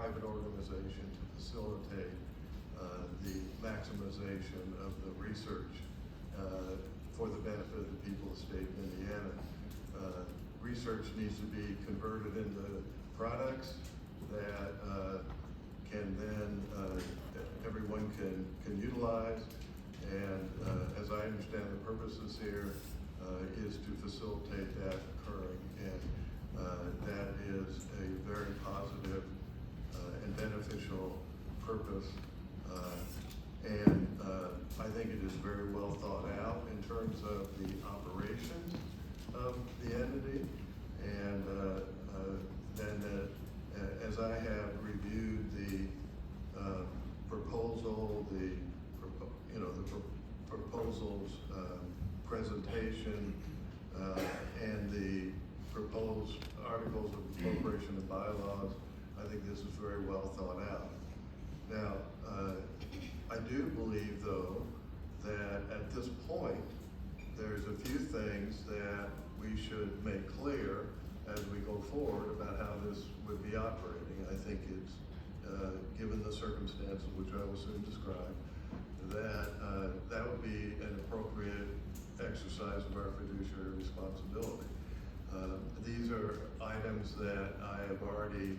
private organization to facilitate the maximization of the research for the benefit of the people of the state of Indiana. Research needs to be converted into products that can then everyone can utilize. And as I understand the purposes here is to facilitate that occurring, and that is a very positive and beneficial purpose. And I think it is very well thought out in terms of the operations of the entity. And then as I have reviewed the proposal, the proposal's presentation and the proposed articles of appropriation and bylaws, I think this is very well thought out. Now, I do believe, though, that at this point, there's a few things that we should make clear as we go forward about how this would be operating. I think it's, given the circumstances which I will soon describe, that that would be an appropriate exercise of our fiduciary responsibility. These are items that I have already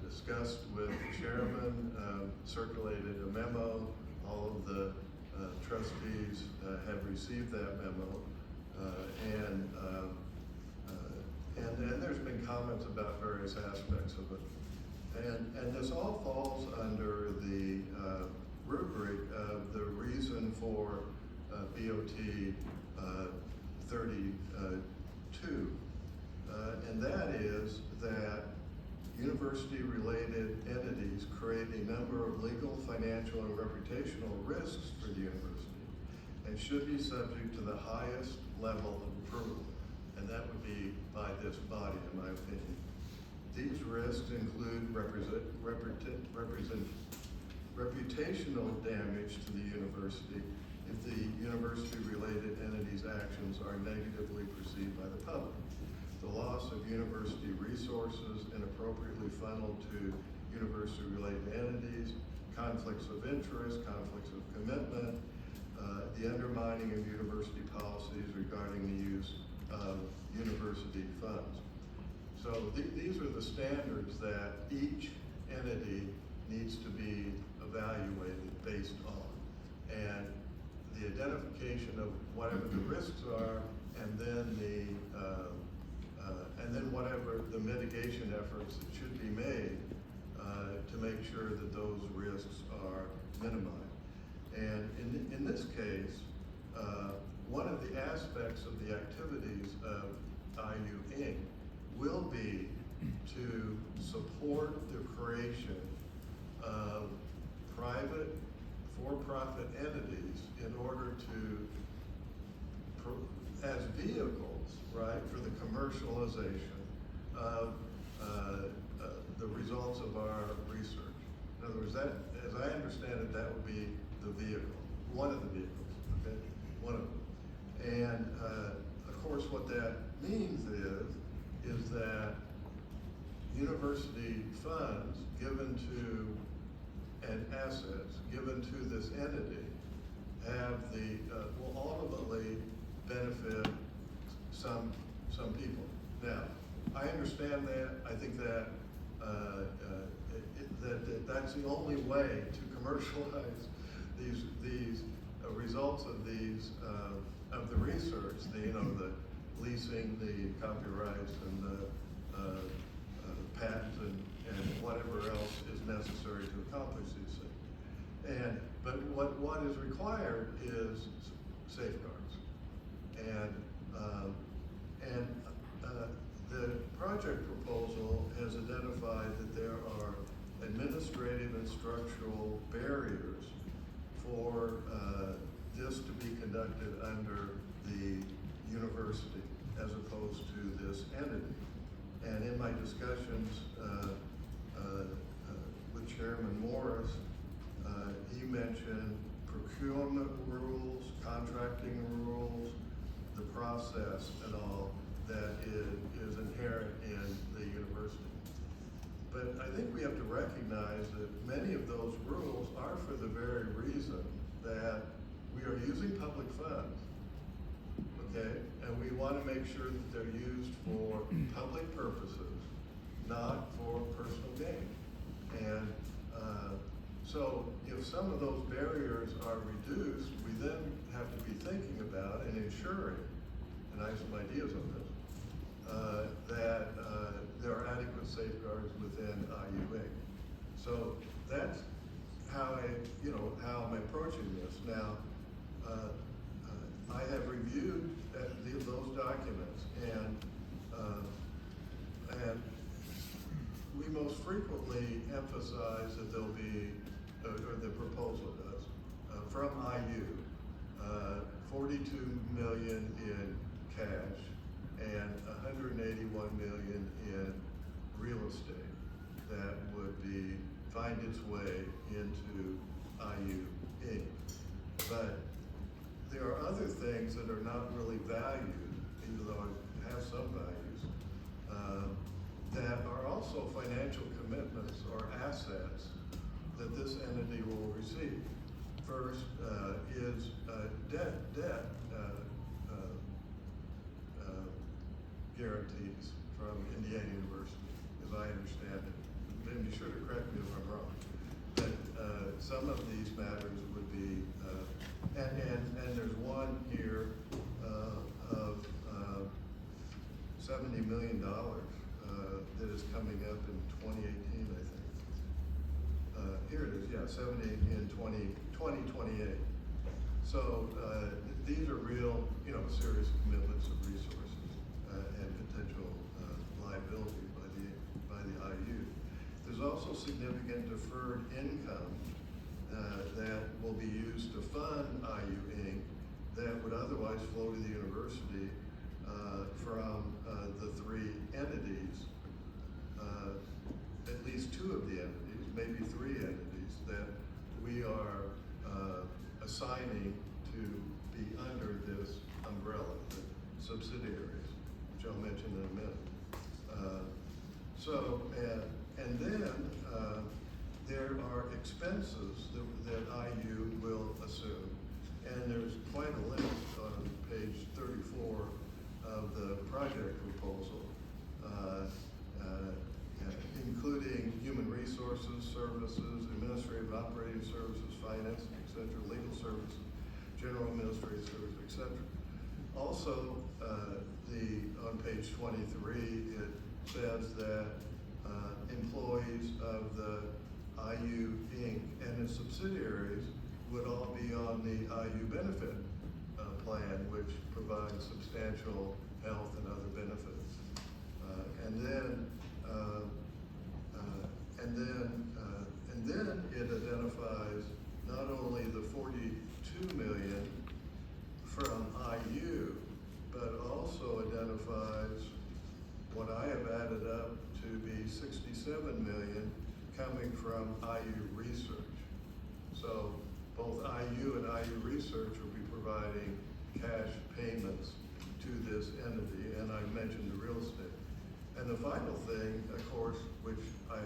discussed with the chairman, circulated a memo. All of the trustees have received that memo, and there's been comments about various aspects of it. And this all falls under the rubric of the reason for BOT 32, and that is that university-related entities create a number of legal, financial, and reputational risks for the university and should be subject to the highest level of approval, and that would be by this body, in my opinion. These risks include reputational damage to the university if the university-related entity's actions are negatively perceived by the public, the loss of university resources inappropriately funneled to university-related entities, conflicts of interest, conflicts of commitment, the undermining of university policies regarding the use of university funds. So these are the standards that each entity needs to be evaluated based on. And the identification of whatever the risks are, and then whatever the mitigation efforts that should be made to make sure that those risks are minimized. And in this case, one of the aspects of the activities of IU Inc. will be to support the creation of private for-profit entities in order to, as vehicles, right, for the commercialization of the results of our research. In other words, that, as I understand it, that would be the vehicle, one of the vehicles, okay, one of them. And of course, what that means is that university funds given to, and assets given to this entity have the, will ultimately benefit some people. Now, I understand that. I think that that's the only way to commercialize these results of these of the research. The leasing, the copyrights, and the patents, and whatever else is necessary to accomplish these things. But what is required is safeguards. And the project proposal has identified that there are administrative and structural barriers for this to be conducted under the university as opposed to this entity. And in my discussions with Chairman Morris, he mentioned procurement rules, contracting rules, the process and all that is inherent in the university. But I think we have to recognize that many of those rules are for the very reason that we are using public funds, okay? And we want to make sure that they're used for public purposes, not for personal gain. And so if some of those barriers are reduced, we then have to be thinking about and ensuring, and I have some ideas on this, that there are adequate safeguards within IU Inc. So that's how how I'm approaching this. Now, I have reviewed those documents, and we most frequently emphasize that there'll be, or the proposal does, from IU, 42 million in cash and 181 million in real estate that would find its way into IU Inc. But there are other things that are not really valued, even though I have some values, that are also financial commitments or assets that this entity will receive. First is debt guarantees from Indiana University, as I understand it. And be sure to correct me if I'm wrong. But some of these matters would be, and there's one here of $70 million that is coming up in 2018, I think. Here it is, yeah, 70 in 2028. So these are real, serious commitments of resources and potential liability by the IU. There's also significant deferred income that will be used to fund IU Inc. that would otherwise flow to the university from the three entities, at least two of the entities, maybe three entities that we are assigning to be under this umbrella, the subsidiaries, which I'll mention in a minute. And then there are expenses that IU will assume. And there's quite a list on page 34 of the project proposal, including human resources, services, administrative operating services, finance, etc., legal services, general administrative services, etc. Also, on page 23, it says that employees of the IU Inc. and its subsidiaries would all be on the IU benefit plan, which provides substantial health and other benefits. And then it identifies not only the 42 million from IU, but also identifies what I have added up to be 67 million coming from IU research. So both IU and IU research will be providing cash payments to this entity, and I mentioned the real estate. And the final thing, of course, which I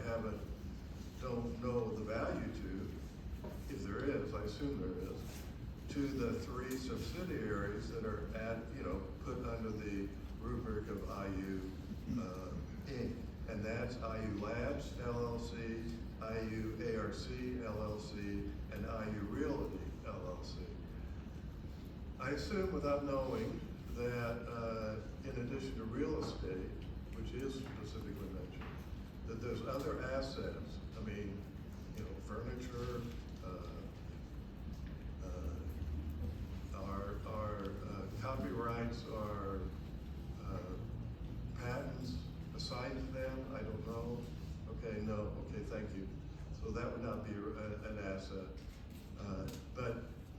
don't know the value to, if there is, I assume there is, to the three subsidiaries that are put under the rubric of IU Inc. And that's IU Labs LLC, IU ARC LLC, and IU Realty LLC. I assume, without knowing, that in addition to real estate, which is specifically mentioned, that there's other assets. I mean, furniture, our copyrights, are patents assigned to them. I don't know. Okay, no. Okay, thank you. So that would not be an asset, but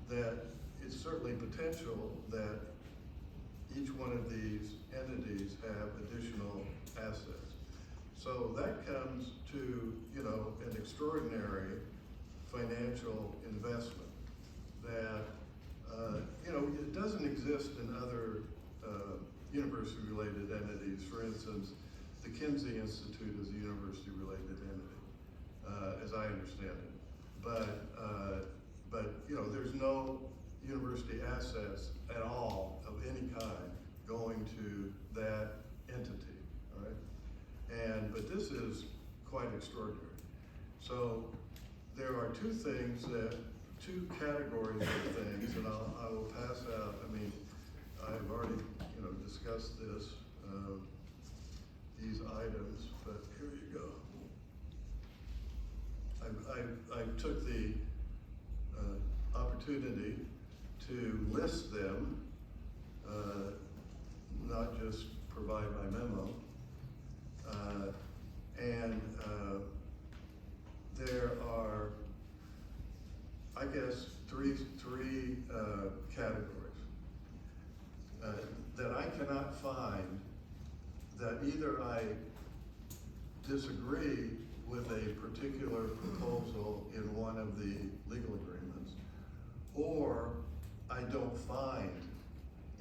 that it's certainly potential that each one of these entities have additional assets. So that comes to, an extraordinary financial investment that, it doesn't exist in other university-related entities. For instance, the Kinsey Institute is a university-related entity, as I understand it. But you know, there's no university assets at all of any kind going to that entity, all right? But this is quite extraordinary. So there are two categories of things, and I will pass out. I mean, I've already, you know, discussed these items, but here you go. I took the opportunity to list them, not just provide my memo, and there are, I guess, three categories that I cannot find that either I disagree with a particular proposal in one of the legal agreements, or I don't find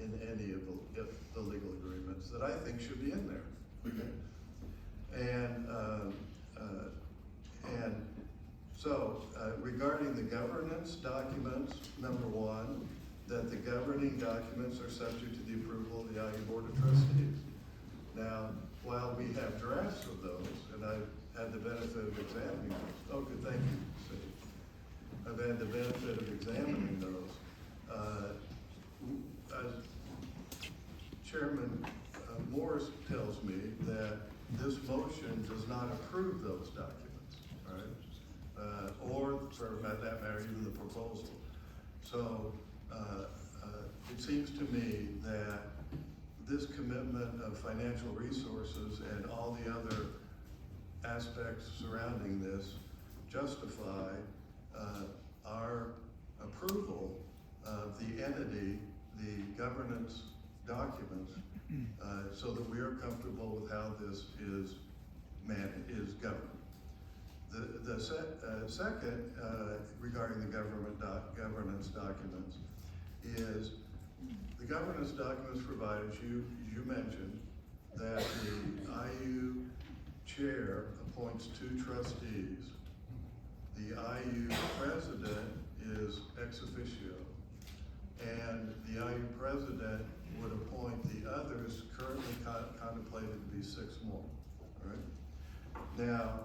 in any of the legal agreements that I think should be in there. Okay? And so regarding the governance documents, number one, that the governing documents are subject to the approval of the IU Board of Trustees. Now, while we have drafts of those, and I've had the benefit of examining those. Oh, good, thank you, Steve. I've had the benefit of examining those. As Chairman Morris tells me that this motion does not approve those documents, all right? Or for that matter, even the proposal. So it seems to me that this commitment of financial resources and all the other aspects surrounding this justify our approval of the entity, the governance documents, so that we are comfortable with how this is governed. The second, regarding the governance documents, is the governance documents provide, as you mentioned, that the IU chair appoints 2 trustees. The IU president is ex officio, and the IU president would appoint the others currently contemplated to be 6 more. All right. Now,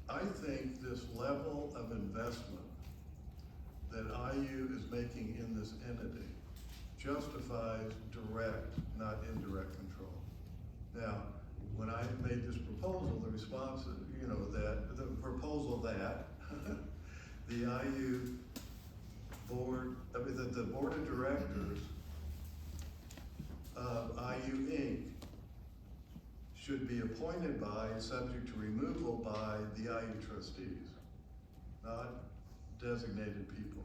I think this level of investment that IU is making in this entity justifies direct, not indirect control. Now, when I made this proposal, the response, you know, that the proposal that the IU board, the board of directors of IU Inc. should be appointed by, subject to removal by the IU trustees, not designated people.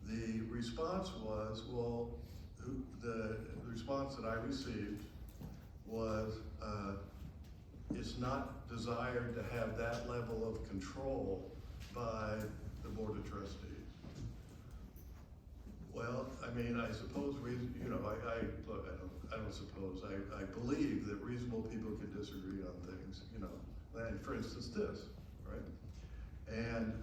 The response was, well, the response that I received was, it's not desired to have that level of control by the Board of Trustees. Well, I mean, I suppose, you know, look, I don't suppose, I believe that reasonable people can disagree on things, you know, and for instance, this, right? And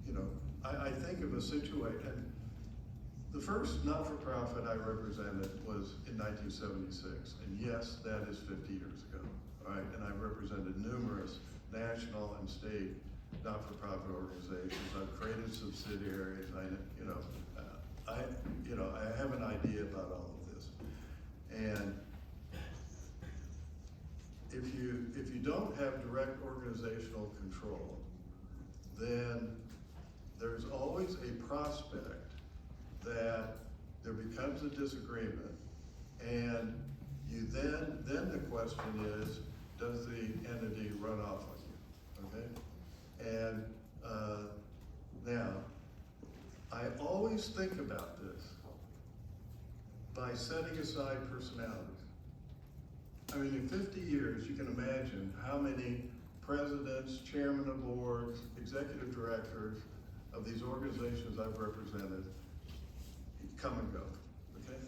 you know, I think of a situation, the first not-for-profit I represented was in 1976, and yes, that is 50 years ago, all right? And I've represented numerous national and state not-for-profit organizations. I've created subsidiaries. I have an idea about all of this. And if you don't have direct organizational control, then there's always a prospect that there becomes a disagreement, and you then the question is, does the entity run off on you, okay? And now, I always think about this by setting aside personalities. I mean, in 50 years, you can imagine how many presidents, chairmen of boards, executive directors of these organizations I've represented come and go, okay?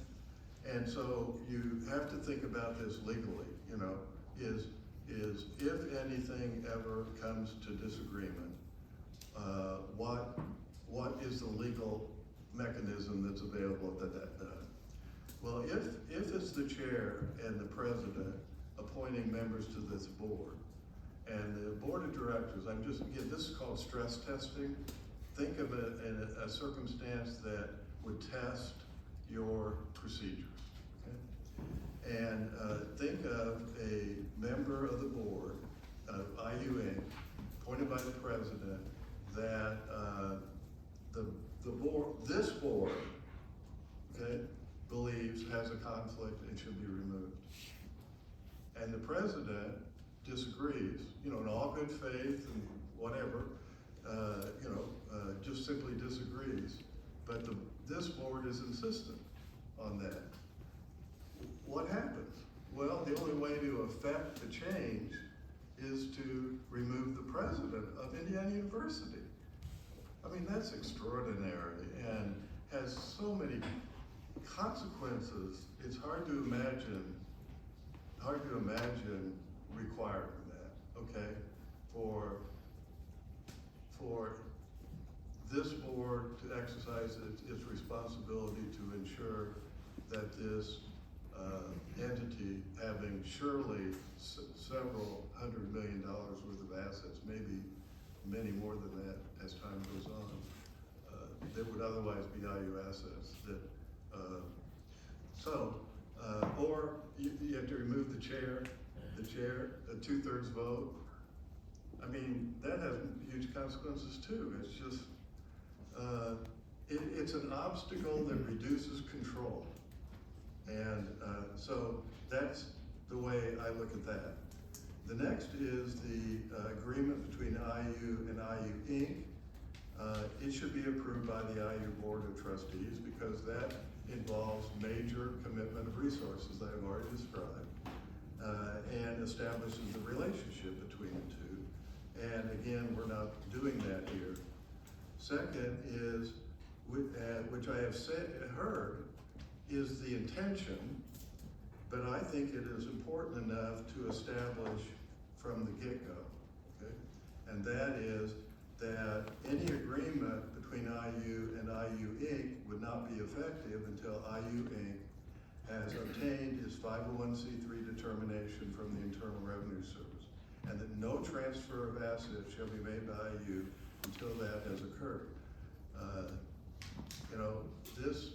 And so you have to think about this legally, you know, is if anything ever comes to disagreement, what is the legal mechanism that's available at that time? Well, if it's the chair and the president appointing members to this board, and the board of directors, again, this is called stress testing. Think of it in a circumstance that would test your procedures, okay? And think of a member of the board of IU Inc., appointed by the president, that the board, this board, okay, believes has a conflict and should be removed. And the president disagrees, you know, in all good faith and whatever, just simply disagrees. But this board is insistent on that. What happens? Well, the only way to affect the change is to remove the president of Indiana University. I mean, that's extraordinary and has so many consequences. It's hard to imagine requiring that, okay? For this board to exercise its responsibility to ensure that this entity, having surely several $100 million worth of assets, maybe many more than that as time goes on, that would otherwise be IU assets. Or you have to remove the chair, a 2/3 vote. I mean, that has huge consequences too. It's just, it's an obstacle that reduces control. And so that's the way I look at that. The next is the agreement between IU and IU Inc. It should be approved by the IU Board of Trustees because that involves major commitment of resources that I've already described, and establishes the relationship between the two. And again, we're not doing that here. Second is, which I have heard, is the intention, but I think it is important enough to establish from the get-go, okay? And that is that any agreement between IU and IU Inc. would not be effective until IU Inc. has obtained its 501c3 determination from the Internal Revenue Service, and that no transfer of assets shall be made by IU until that has occurred. This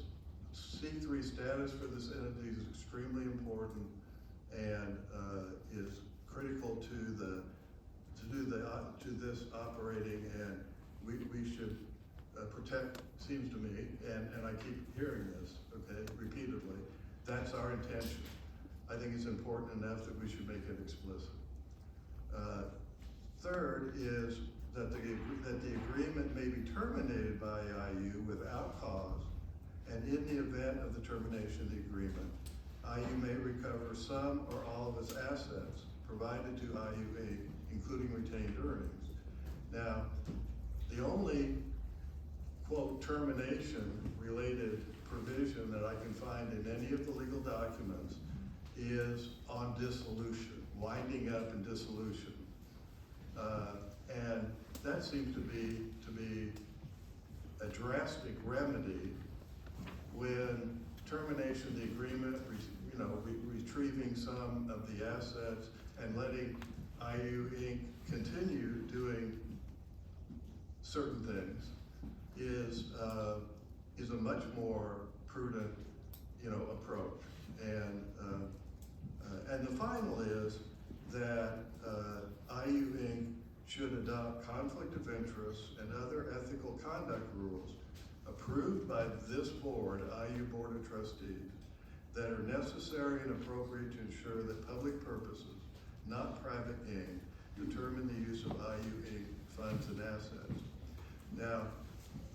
C3 status for this entity is extremely important and is critical to this operating, and we should protect, seems to me, and I keep hearing this, okay, repeatedly, that's our intention. I think it's important enough that we should make it explicit. Third is that the agreement may be terminated by IU without cause, and in the event of the termination of the agreement, IU may recover some or all of its assets provided to IU Inc., including retained earnings. Now, the only, quote, termination-related provision that I can find in any of the legal documents is on dissolution, winding up and dissolution. And that seems to be a drastic remedy when termination of the agreement, retrieving some of the assets and letting IU Inc. continue doing certain things is a much more prudent, approach. And the final is that IU Inc. should adopt conflict of interest and other ethical conduct rules approved by this board, IU Board of Trustees, that are necessary and appropriate to ensure that public purposes, not private gain, determine the use of IU Inc. funds and assets. Now,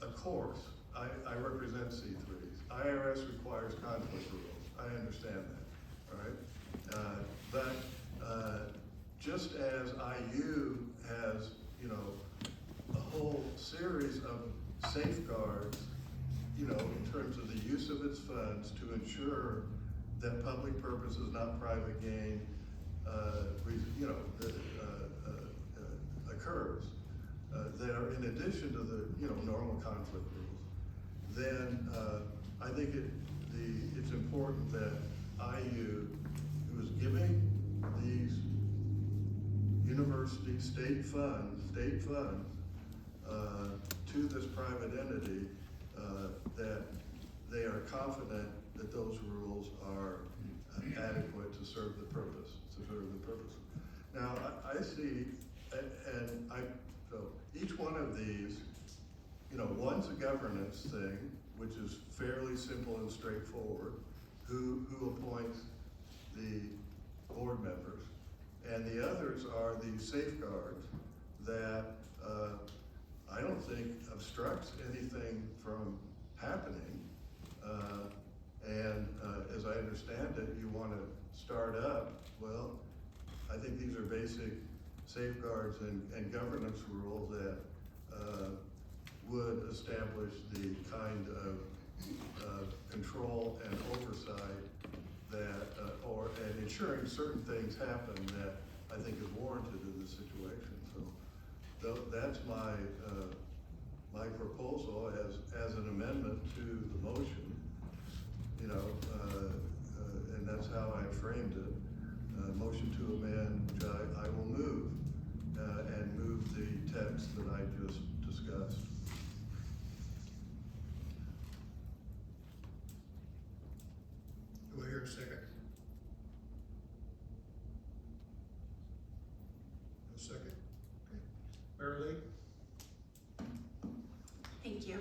of course, I represent C3s. IRS requires conflict rules. I understand that, all right? But just as IU has, a whole series of safeguards, in terms of the use of its funds to ensure that public purpose is not private gain, occurs, that are in addition to the normal conflict rules, then I think it's important that IU, who is giving these university state funds to this private entity, that they are confident that those rules are adequate to serve the purpose. Now, I see, so each one of these, one's a governance thing, which is fairly simple and straightforward, who appoints the board members, and the others are the safeguards that I don't think obstructs anything from happening. As I understand it, you want to start up. Well, I think these are basic safeguards and governance rules that would establish the kind of control and oversight that, and ensuring certain things happen that I think is warranted in this situation. So that's my proposal as an amendment to the motion, and that's how I framed it. Motion to amend, which I will move, and move the text that I just discussed. Do I hear a second? No second? Okay. Mary Lee? Thank you.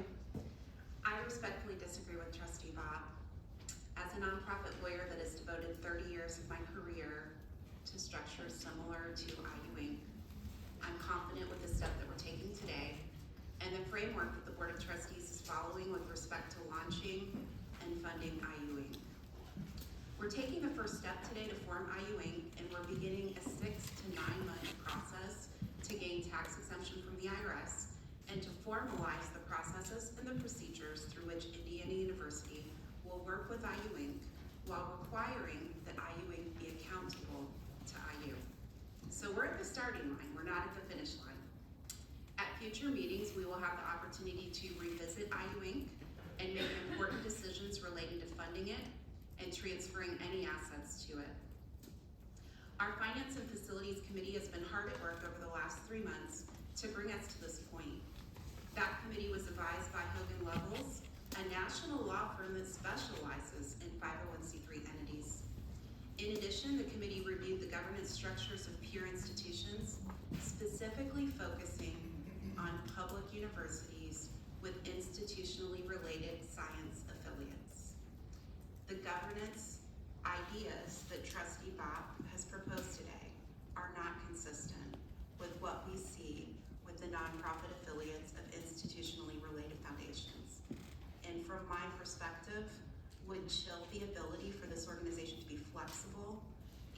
I respectfully disagree with Trustee Bopp. As a nonprofit lawyer that has devoted 30 years of my career to structures similar to IU Inc., I'm confident with the step that we're taking today and the framework that the Board of Trustees is following with respect to launching and funding IU Inc. We're taking the first step today to form IU Inc., and we're beginning a 6 to 9 month process to gain tax exemption from the IRS and to formalize the processes and the procedures through which Indiana University will work with IU Inc. while requiring that IU Inc. be accountable to IU. So we're at the starting line, we're not at the finish line. At future meetings, we will have the opportunity to revisit IU Inc. and make important decisions relating to funding it and transferring any assets to it. Our Finance and Facilities Committee has been hard at work over the last 3 months to bring us to this point. That committee was advised by Hogan Lovells, a national law firm that specializes in 501c3 entities. In addition, the committee reviewed the governance structures of peer institutions, specifically focusing on public universities with institutionally related science affiliates. The governance ideas that Trustee Bopp has proposed today are not consistent with what we see with the nonprofit affiliates of institutionally related foundations. And from my perspective, would chill the ability for this organization to be flexible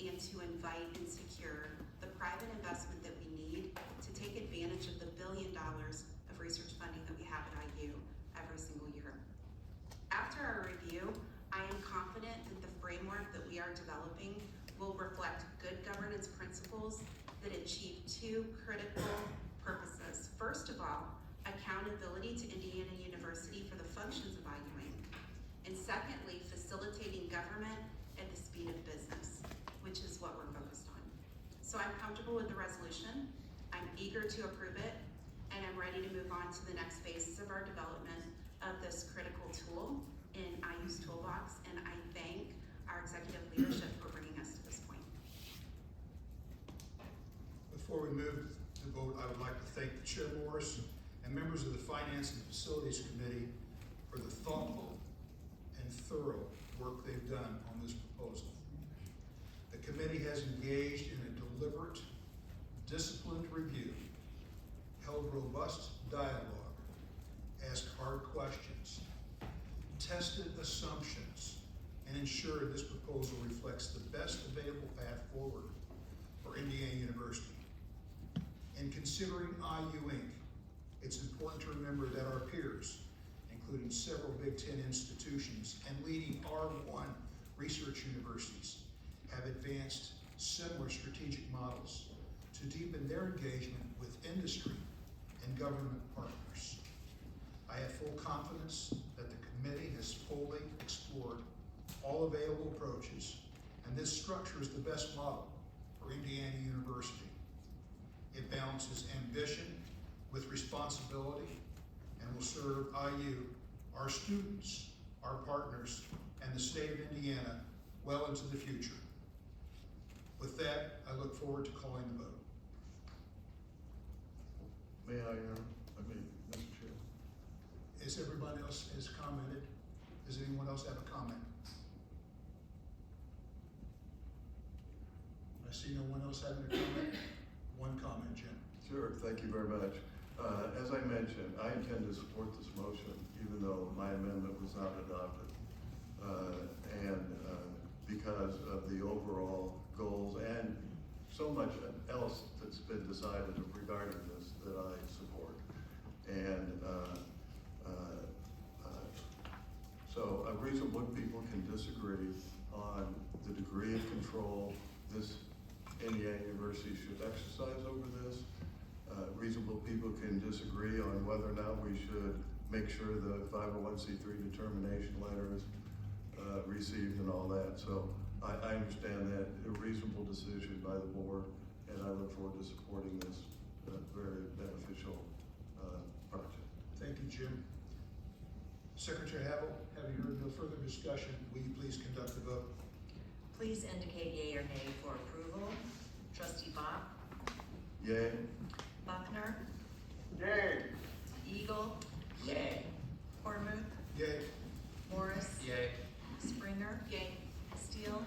and to invite and secure the private investment that we need to take advantage of the $1 billion of research funding that we have at IU every single year. After our review, I am confident that the framework that we are developing will reflect good governance principles that achieve 2 critical purposes. First of all, accountability to Indiana University for the functions of IU Inc. And secondly, facilitating government at the speed of business, which is what we're focused on. So I'm comfortable with the resolution, I'm eager to approve it, and I'm ready to move on to the next phases of our development of this critical tool in IU's toolbox, and I thank our executive leadership for bringing us to this point. Before we move to vote, I would like to thank the Chair Morris and members of the Finance and Facilities Committee for the thoughtful and thorough work they've done on this proposal. The committee has engaged in a deliberate, disciplined review, held robust dialogue, asked hard questions, tested assumptions, and ensured this proposal reflects the best available path forward for Indiana University. In considering IU Inc., it's important to remember that our peers, including several Big Ten institutions and leading R1 research universities have advanced similar strategic models to deepen their engagement with industry and government partners. I have full confidence that the committee has fully explored all available approaches, and this structure is the best model for Indiana University. It balances ambition with responsibility and will serve IU, our students, our partners, and the state of Indiana well into the future. With that, I look forward to calling the vote. May I, Mr. Chair? As everybody else has commented, does anyone else have a comment? I see no one else having a comment. One comment, Jim. Sure, thank you very much. As I mentioned, I intend to support this motion, even though my amendment was not adopted. Because of the overall goals and so much else that's been decided regarding this that I support. So reasonable people can disagree on the degree of control this Indiana University should exercise over this. Reasonable people can disagree on whether or not we should make sure the 501c3 determination letter is received and all that. So I understand that a reasonable decision by the board, and I look forward to supporting this very beneficial project. Thank you, Jim. Secretary Havel, having heard no further discussion, will you please conduct the vote? Please indicate yea or nay for approval. Trustee Bopp, Yay? Buckner, Yay. Eagle, Yay. Hormuth, Yay. Morris, Yay. Springer, Yay. Steele,